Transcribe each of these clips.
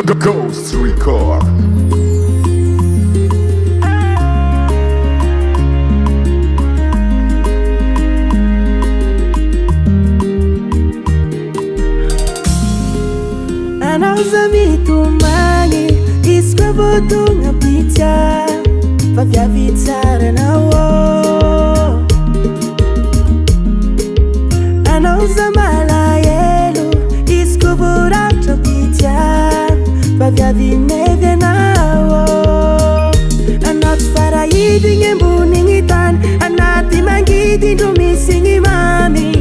Ghost Record. Anauza vitu mani iskovo tunapita vavya vitara na wo. Anauza mala yelu iskovo raptopita vavya vineve na wo. Anat farayidi ngembuni ngitan anati mangidi dumisingi mami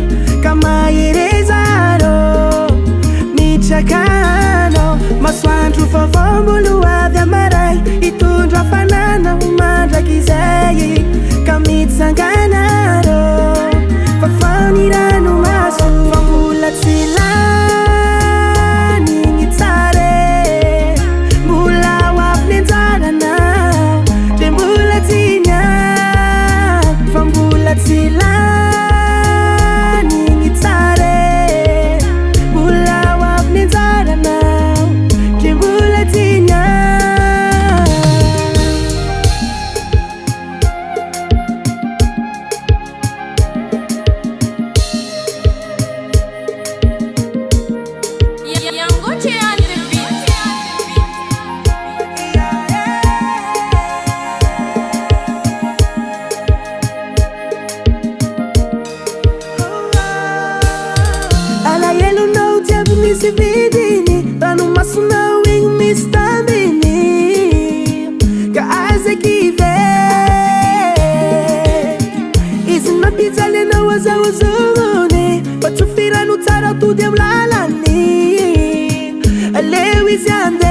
kama irezaro michakano maswantru favambulu avya marai itundra fanana umandra kizayi kamitsanganaro fafanirano maso fambula tsilani ngitsare mbula wapnenzarana de mbula tinya fambula tsilani ngitsare mbula wapnenzarana de mbula tinya. Misi vidini Ranu masuna wing mistambini Ka aze kive Izina bizale na waza wazuni Bachufira nutara tu dem lalani Alewi ziande